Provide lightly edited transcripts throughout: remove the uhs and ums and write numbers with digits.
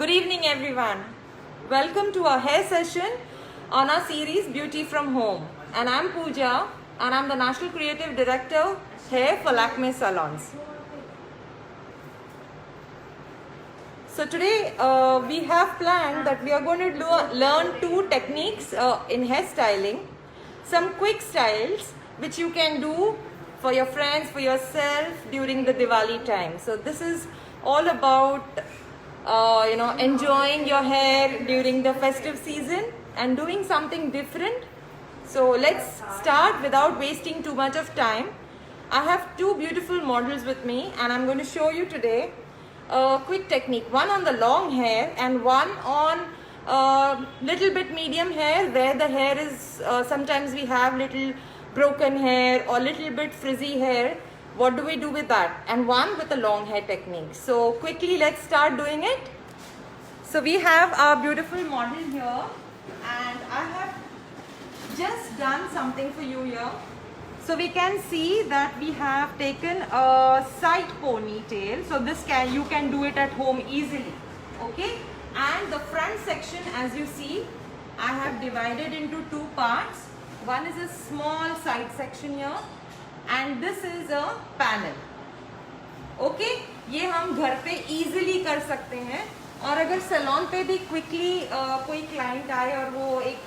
Good evening, everyone. Welcome to our hair session on our series Beauty from Home. And I'm Pooja, and I'm the National Creative Director, Hair for Lakme Salons. So today we have planned that we are going to learn two techniques in hairstyling. Some quick styles which you can do for your friends, for yourself during the Diwali time. So this is all about enjoying your hair during the festive season and doing something different. So let's start without wasting too much of time. I have two beautiful models with me and I'm going to show you today a quick technique. One on the long hair and one on little bit medium hair, where the hair is sometimes we have little broken hair or little bit frizzy hair. What do we do with that? And one with a long hair technique. So quickly let's start doing it. So we have our beautiful model here and I have just done something for you here. So we can see that we have taken a side ponytail. So this you can do it at home easily. Okay. And the front section, as you see, I have divided into two parts. One is a small side section here and this is a panel. Okay, ये हम घर पे easily कर सकते हैं. और अगर salon पे भी quickly कोई client आए और वो एक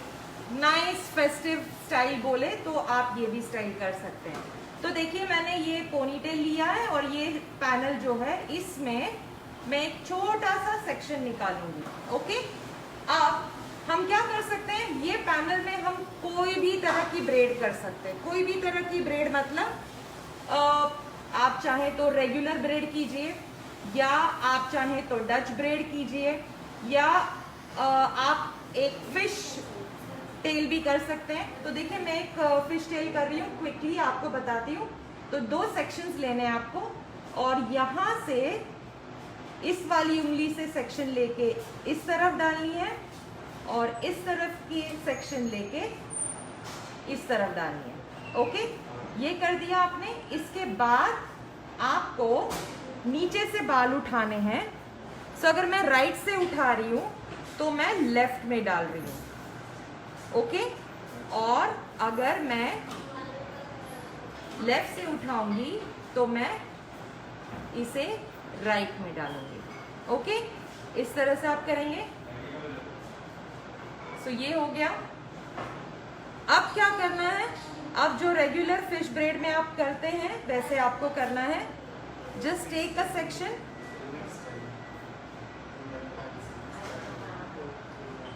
nice festive style बोले तो आप ये भी style कर सकते हैं. तो देखिए मैंने ये ponytail लिया है और ये panel जो है इसमें मैं एक छोटा सा सेक्शन निकालूंगी. ओके, अब हम क्या कर सकते हैं, ये पैनल में हम कोई भी तरह की ब्रेड कर सकते हैं. कोई भी तरह की ब्रेड मतलब आप चाहे तो रेगुलर ब्रेड कीजिए या आप चाहे तो डच ब्रेड कीजिए या आप एक फिश टेल भी कर सकते हैं. तो देखिए मैं एक फिश टेल कर रही हूँ, क्विकली आपको बताती हूँ. तो दो सेक्शंस लेने हैं आपको और यहाँ से इस वाली उंगली से सेक्शन लेके इस तरफ डालनी है और इस तरफ की सेक्शन लेके इस तरफ डालनी है. ओके, ये कर दिया आपने. इसके बाद आपको नीचे से बाल उठाने हैं. सो अगर मैं राइट से उठा रही हूँ तो मैं लेफ्ट में डाल रही हूँ. ओके, और अगर मैं लेफ्ट से उठाऊंगी तो मैं इसे राइट में डालूंगी. ओके, इस तरह से आप करेंगे. सो ये हो गया. अब क्या करना है, अब जो रेगुलर फिश ब्रेड में आप करते हैं वैसे आपको करना है. Just take a section,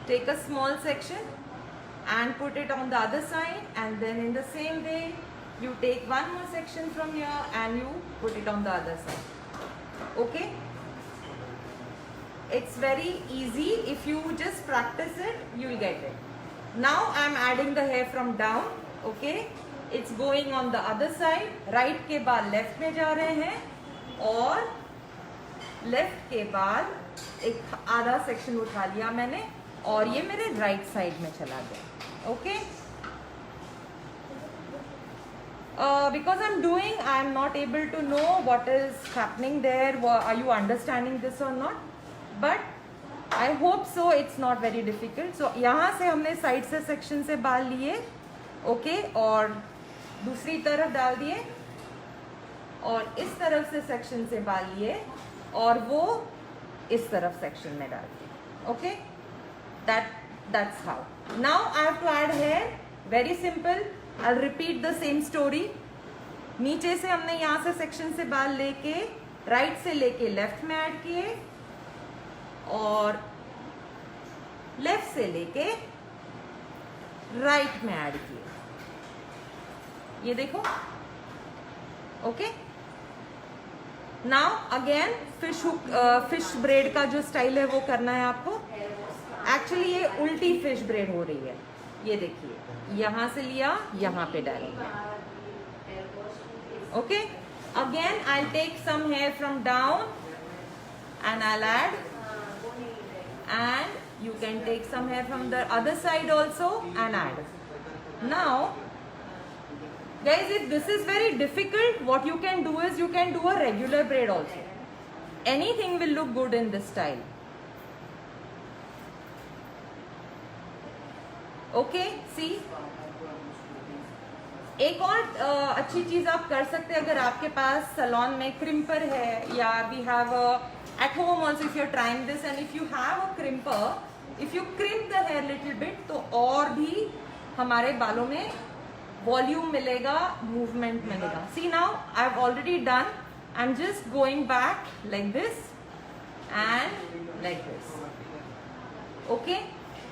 take a small section and put it on the other side, and then in the same way you take one more section from here and you put it on the other side. Okay, it's very easy. If you just practice it, you will get it. Now I am adding the hair from down. Okay, it's going on the other side. Right के बाद left में जा रहे हैं और left के बाद एक आधा section उठा लिया मैंने और ये मेरे राइट साइड में चला गया. Okay, because I'm doing, I'm not able to know what is happening there. Are you understanding this or not? But I hope so. It's not very difficult. So यहाँ से हमने साइड से section से बाल लिए. ओके, और दूसरी तरफ डाल दिए और इस तरफ से सेक्शन से बाल लिए और वो इस तरफ सेक्शन में डाल दिए. Okay, that's how. Now I have to add hair. Very simple. I'll repeat the same story. नीचे से हमने यहाँ से सेक्शन से बाल लेके राइट से लेके लेफ्ट में ऐड किए और लेफ्ट से लेके राइट में ऐड किए. ये देखो. Okay, now again fish bread का जो स्टाइल है वो करना है आपको. एक्चुअली ये उल्टी फिश ब्रेड हो रही है. ये देखिए, यहाँ से लिया, यहाँ पे डालेंगे. Okay, again I will take some hair from down and I'll add, and you can take some hair from the other side also and add. Now guys, if this is very difficult, what you can do is you can do a regular braid also. Anything will look good in this style. Okay see, एक और अच्छी चीज आप कर सकते हैं अगर आपके पास सलोन में क्रिम्पर है, या we have at home also if you are trying this, and if you have a crimper, if you crimp the hair little bit, तो और भी हमारे बालों में वॉल्यूम मिलेगा, मूवमेंट मिलेगा. See now I have already done. I am just going back like this and like this. Okay,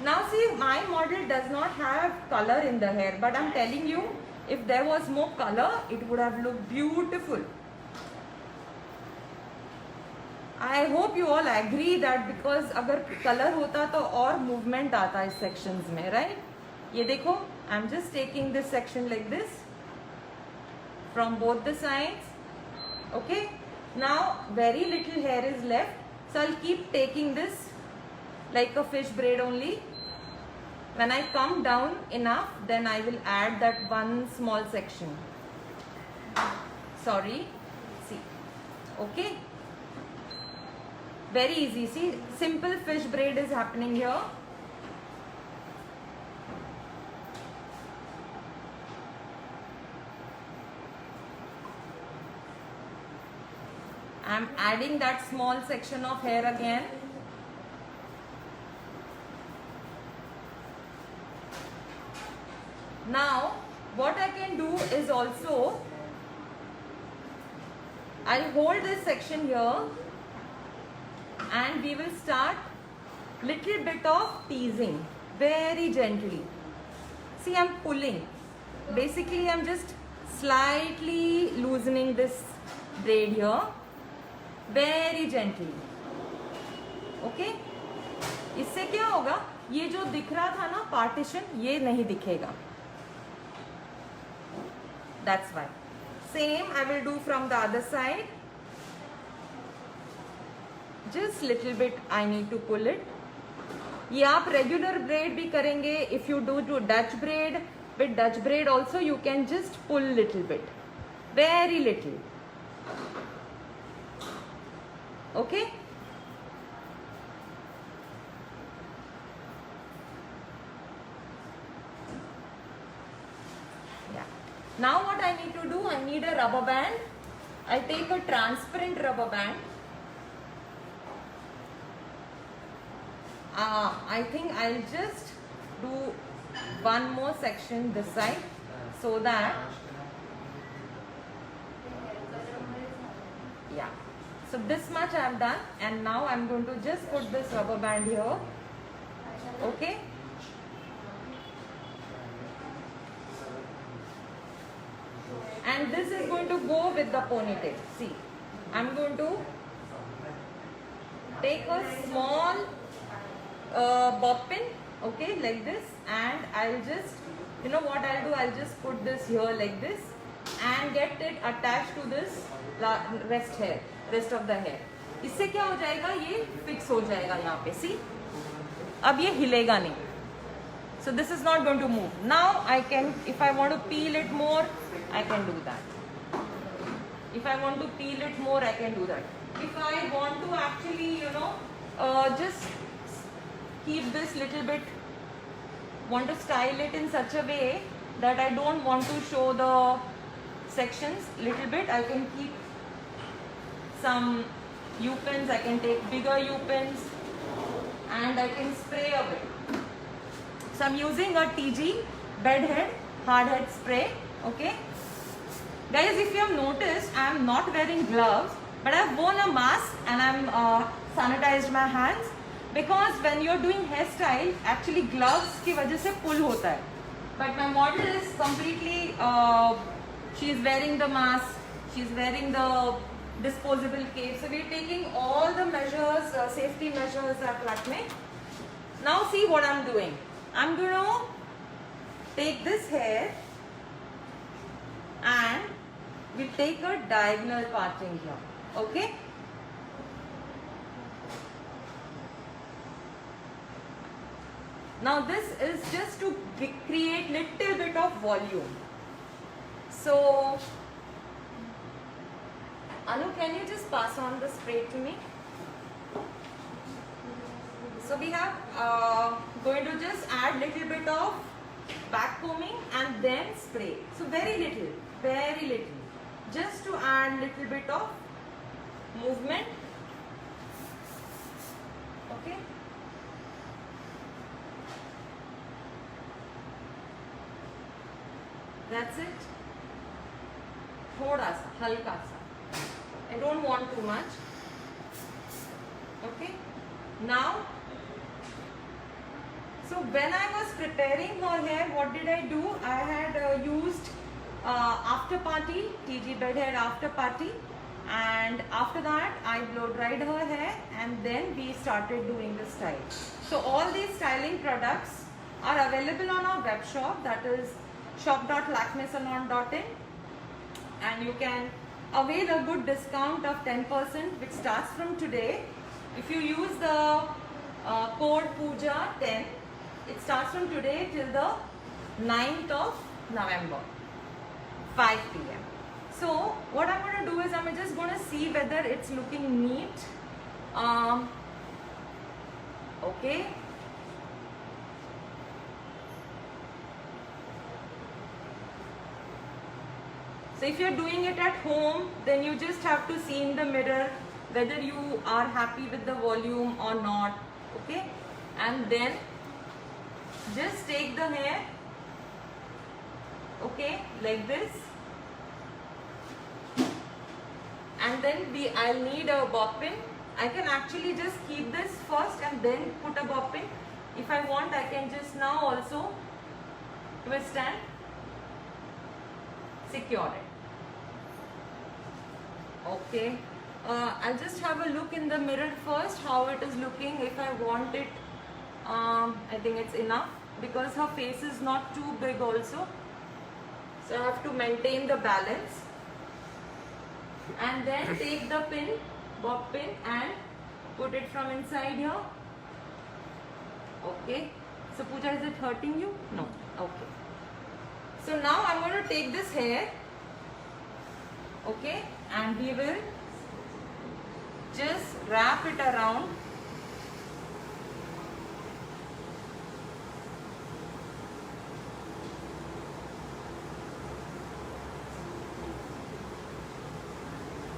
now see, my model does not have color in the hair, but I'm telling you, if there was more color, it would have looked beautiful. I hope you all agree that, because अगर color होता तो और movement आता इस sections में, right? ये देखो, I'm just taking this section like this from both the sides. Okay, now very little hair is left. So I'll keep taking this like a fish braid only. When I come down enough, then I will add that one small section. Sorry, see, okay, very easy. See, simple fish braid is happening here. I'm adding that small section of hair again. Now what I can do is also, I'll hold this section here and we will start little bit of teasing very gently. See, I'm pulling. Basically I'm just slightly loosening this braid here very gently. Okay, इससे क्या होगा, ये जो दिख रहा था ना partition, ये नहीं दिखेगा. That's why. Same I will do from the other side. Just little bit I need to pull it. ये आप regular braid भी करेंगे. If you do Dutch braid, with Dutch braid also you can just pull little bit, very little. Okay, yeah. Now what I need to do, I need a rubber band. I take a transparent rubber band. I think I'll just do one more section this side, so that, yeah. So this much I have done, and now I'm going to just put this rubber band here. Okay. And this is going to go with the ponytail. See, I'm going to take a small bob pin, okay, like this, and I'll just, you know what I'll do, I'll just put this here like this and get it attached to this rest of the hair. इससे क्या हो जाएगा, ये fix हो जाएगा यहाँ पे. सी, अब ये हिलेगा नहीं. So this is not going to move. Now I can, if I want to peel it more, I can do that. If I want to peel it more, I can do that. If I want to actually, you know, just keep this little bit, want to style it in such a way that I don't want to show the sections little bit, I can keep some U-pins, I can take bigger U-pins, and I can spray a bit. So I'm using a TG bedhead hard head spray. Okay, guys, if you have noticed, I am not wearing gloves, but I have worn a mask and I'm sanitized my hands, because when you're doing hairstyle, actually gloves की वजह से pull होता है. But my model is completely, she is wearing the mask, she is wearing the disposable cape. So we're taking all the measures, safety measures at Lakme. Now see what I'm doing. I'm going to take this hair and we'll take a diagonal parting here. Okay. Now this is just to create little bit of volume. So Anu, can you just pass on the spray to me? So we have going to just add little bit of back combing and then spray. So very little, just to add little bit of movement. Okay. That's it. थोड़ा सा, हल्का सा. I don't want too much. Okay. Now, so when I was preparing her hair, what did I do? I had used after party, TG bed hair after party, and after that I blow dried her hair, and then we started doing the style. So all these styling products are available on our web shop, that is shop.lakmesalon.in, and you can avail a good discount of 10% which starts from today. If you use the code POOJA10, it starts from today till the 9th of November, 5 p.m. So what I'm going to do is I'm just going to see whether it's looking neat. Okay. So if you're doing it at home, then you just have to see in the mirror whether you are happy with the volume or not. Okay, and then just take the hair, okay, like this, and then I'll need a bobbin. I can actually just keep this first and then put a bobbin. If I want, I can just now also twist and secure it. Okay, I'll just have a look in the mirror first how it is looking. If I want it, I think it's enough because her face is not too big also, so I have to maintain the balance. And then take the pin, bob pin, and put it from inside here. Okay, so Pooja, is it hurting you? No. Okay, so now I'm going to take this hair, okay, and we will just wrap it around.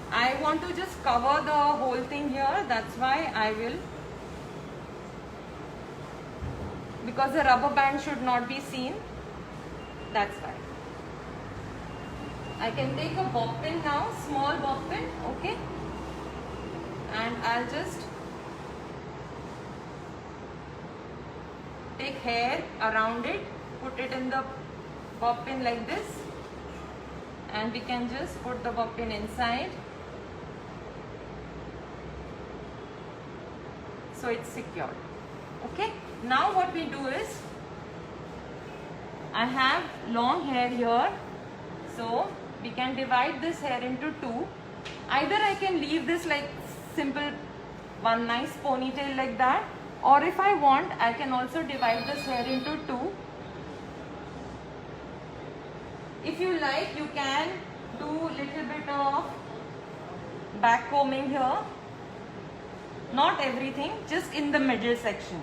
I want to just cover the whole thing here, that's why I will, because the rubber band should not be seen, that's why. I can take a bob pin now, small bob pin, okay, and I'll just take hair around it, put it in the bob pin like this, and we can just put the bob pin inside. So it's secured. Okay, now what we do is, I have long hair here, so we can divide this hair into two. Either I can leave this like simple one nice ponytail like that, or if I want, I can also divide this hair into two. If you like, you can do little bit of back combing here. Not everything, just in the middle section.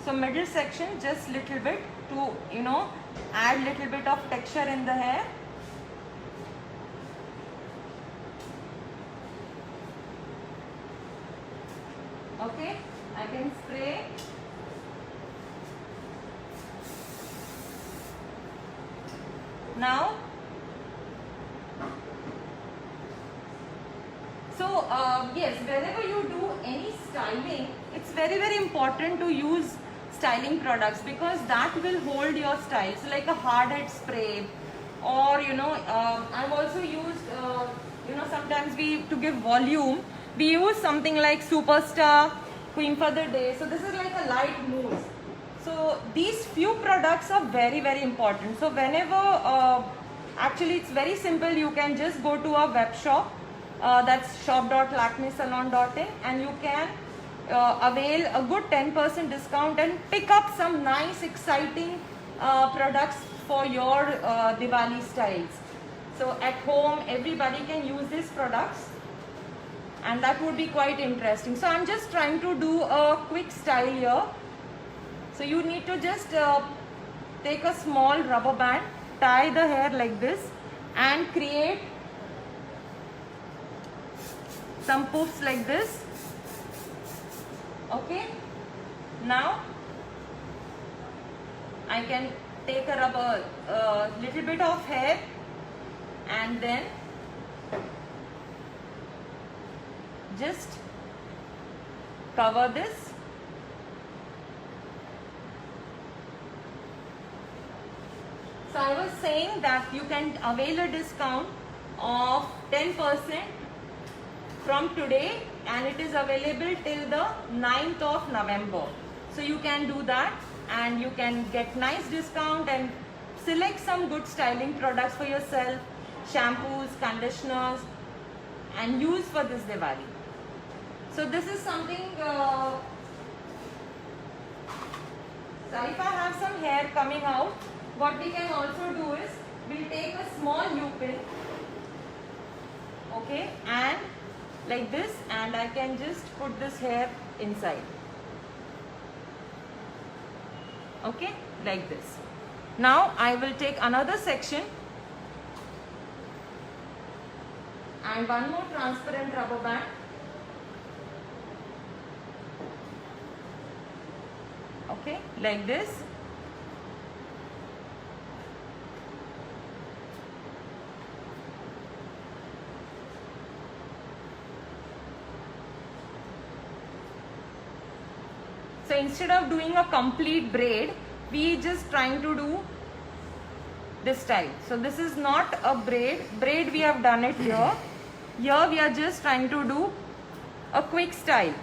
So middle section, just little bit to, you know, add little bit of texture in the hair. Okay, I can spray. Now, so yes, whenever you do any styling, it's very important to use styling products because that will hold your style. So like a hard head spray, or you know, I've also used, you know, sometimes to give volume, we use something like Superstar, Queen for the Day. So this is like a light mousse. So these few products are very important. So whenever, actually it's very simple, you can just go to our web shop, that's shop.lakmesalon.in, and you can avail a good 10% discount and pick up some nice exciting products for your Diwali styles. So at home everybody can use these products, and that would be quite interesting. So I'm just trying to do a quick style here. So you need to just take a small rubber band, tie the hair like this, and create some puffs like this. Okay, now I can take a little bit of hair and then just cover this. So I was saying that you can avail a discount of 10% from today, and it is available till the 9th of November. So you can do that and you can get nice discount and select some good styling products for yourself, shampoos, conditioners, and use for this Diwali. So this is something, so if I have some hair coming out, what we can also do is, we'll take a small U-pin, okay, and like this, and I can just put this hair inside, okay, like this. Now I will take another section and one more transparent rubber band. Okay, like this. So instead of doing a complete braid, we just trying to do this style. So this is not a braid. Braid we have done it here. Here we are just trying to do a quick style.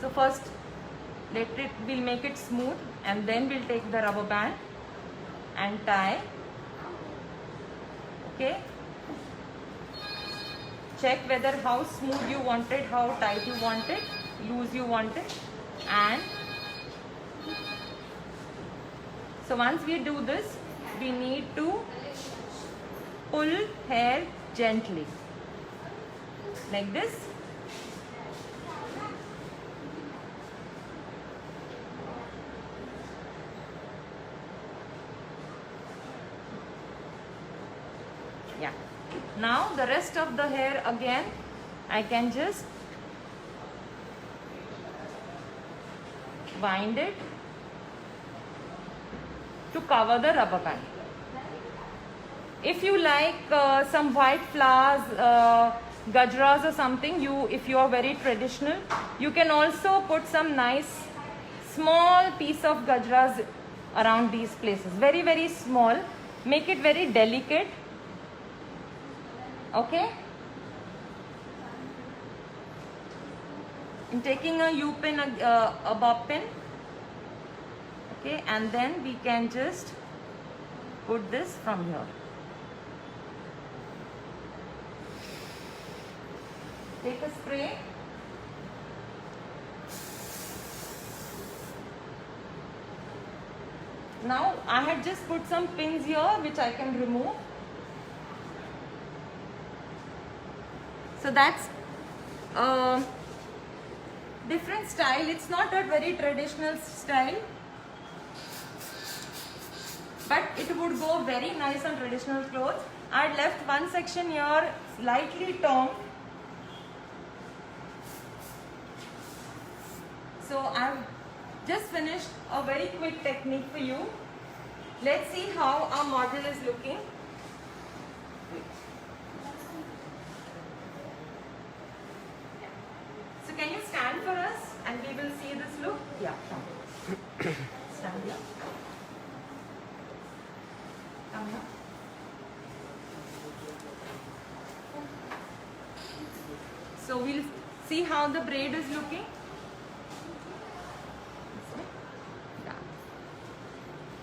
So first we'll make it smooth, and then we'll take the rubber band and tie. Okay. Check whether how smooth you want it, how tight you want it, loose you want it, and so once we do this, we need to pull hair gently like this. Yeah. Now the rest of the hair again, I can just wind it to cover the rubber band. If you like some white flowers, gajras or something, if you are very traditional, you can also put some nice small piece of gajras around these places. Very, very small. Make it very delicate. Okay. I'm taking a U-pin, a bob pin. Okay, and then we can just put this from here. Take a spray. Now I had just put some pins here which I can remove. So that's a different style. It's not a very traditional style, but it would go very nice on traditional clothes. I left one section here slightly torn. So I've just finished a very quick technique for you. Let's see how our model is looking. So can you stand for us and we will see this look? Yeah, come. Stand here. Come here. So we'll see how the braid is looking. Yeah.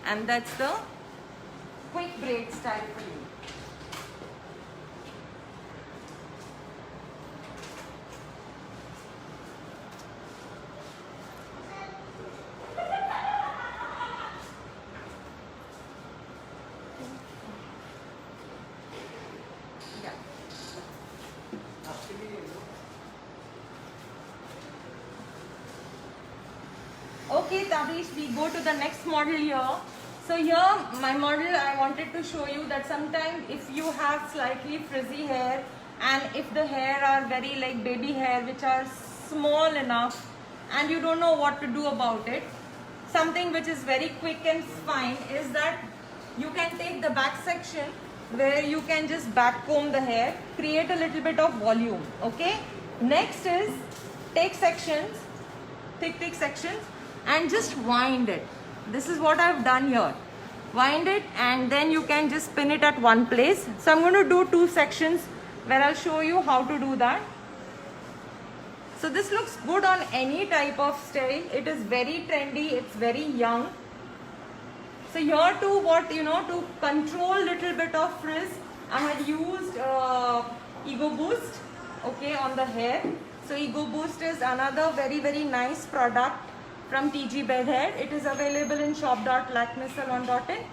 And that's the quick braid style for you. Okay, Tavish, we go to the next model here. So here, my model, I wanted to show you that sometimes if you have slightly frizzy hair and if the hair are very like baby hair which are small enough and you don't know what to do about it, something which is very quick and fine is that you can take the back section where you can just back comb the hair, create a little bit of volume. Okay. Next is take sections, thick sections, and just wind it. This is what I've done here. Wind it and then you can just pin it at one place. So I'm going to do 2 sections where I'll show you how to do that. So this looks good on any type of style. It is very trendy. It's very young. So here too, what to control little bit of frizz, I had used Ego Boost, okay, on the hair. So Ego Boost is another very nice product from TG Bed Hair. It is available in shop.lakmesalon.in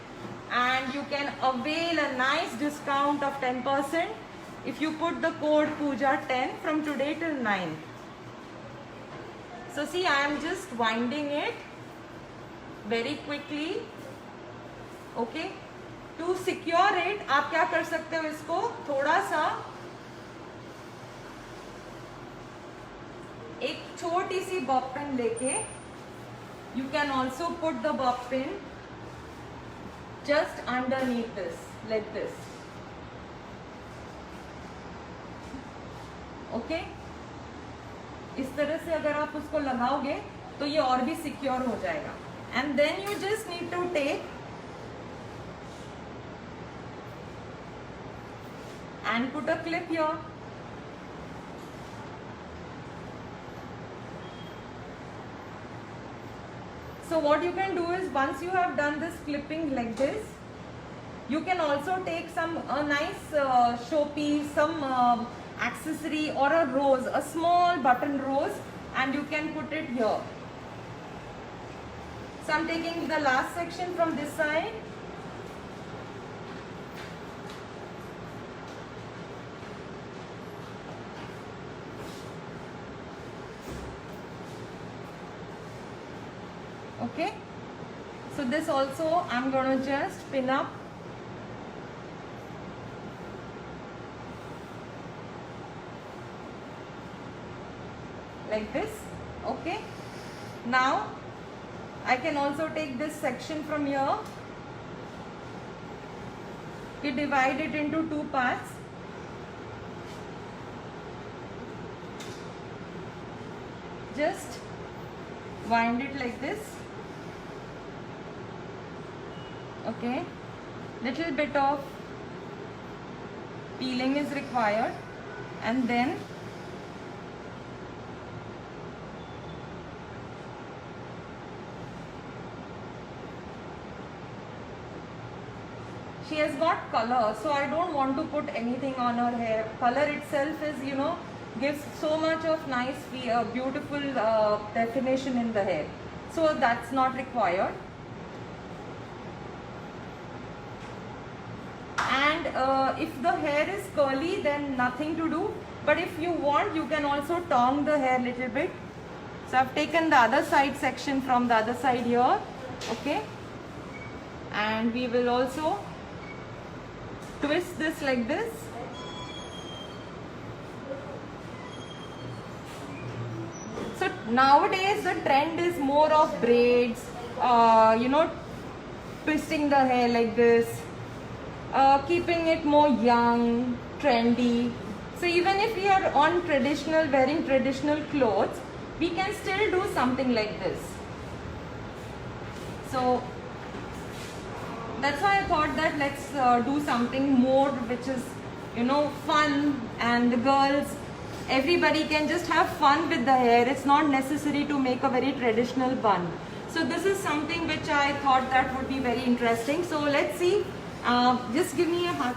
and you can avail a nice discount of 10% if you put the code Pooja10 from today till 9. So see, I am just winding it very quickly. Okay, to secure it आप क्या कर सकते हो, इसको थोड़ा सा एक छोटी सी बॉब पिन लेके you can also put the Bob pin just underneath this like this. Okay, इस तरह से अगर आप उसको लगाओगे तो ये और भी सिक्योर हो जाएगा. And then you just need to take and put a clip here. So what you can do is, once you have done this clipping like this, you can also take a nice showpiece, some accessory or a rose, a small button rose, and you can put it here. So I'm taking the last section from this side. Okay, so this also I'm going to just pin up. Like this. Okay, now I can also take this section from here. We divide it into 2 parts. Just wind it like this. Okay, little bit of peeling is required, and then she has got color, so I don't want to put anything on her hair. Color itself is, gives so much of nice, beautiful definition in the hair, so that's not required. And if the hair is curly, then nothing to do, but if you want, you can also tong the hair little bit. So I've taken the other side section from the other side here. Okay, and we will also twist this like this. So nowadays the trend is more of braids, twisting the hair like this, keeping it more young, trendy. So even if we are on wearing traditional clothes, we can still do something like this. So that's why I thought that let's do something more which is, fun, and the girls, everybody can just have fun with the hair. It's not necessary to make a very traditional bun. So this is something which I thought that would be very interesting. So let's see. Just give me a hard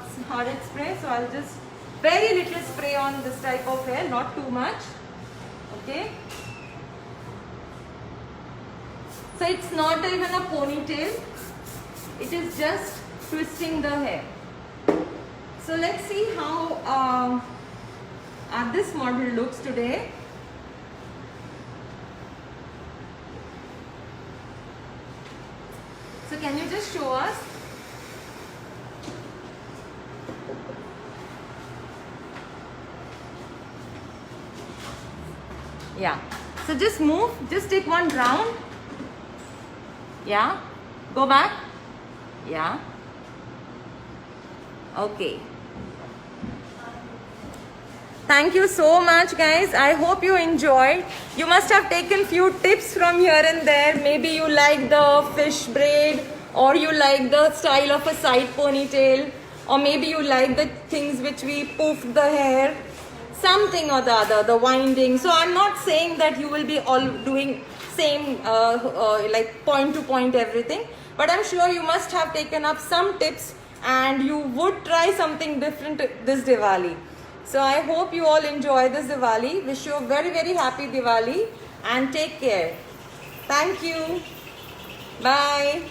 spray. So I'll just very little spray on this type of hair, not too much. Okay. So it's not even a ponytail. It is just twisting the hair. So let's see how this model looks today. So can you just show us? Yeah. So just move. Just take one round. Yeah. Go back. Yeah. Okay. Thank you so much, guys. I hope you enjoyed. You must have taken few tips from here and there. Maybe you like the fish braid, or you like the style of a side ponytail, or maybe you like the things which we poofed the hair, something or the other, the winding. So I'm not saying that you will be all doing same like point to point everything, but I'm sure you must have taken up some tips and you would try something different this Diwali. So I hope you all enjoy this Diwali. Wish you a very, very happy Diwali and take care. Thank you. Bye.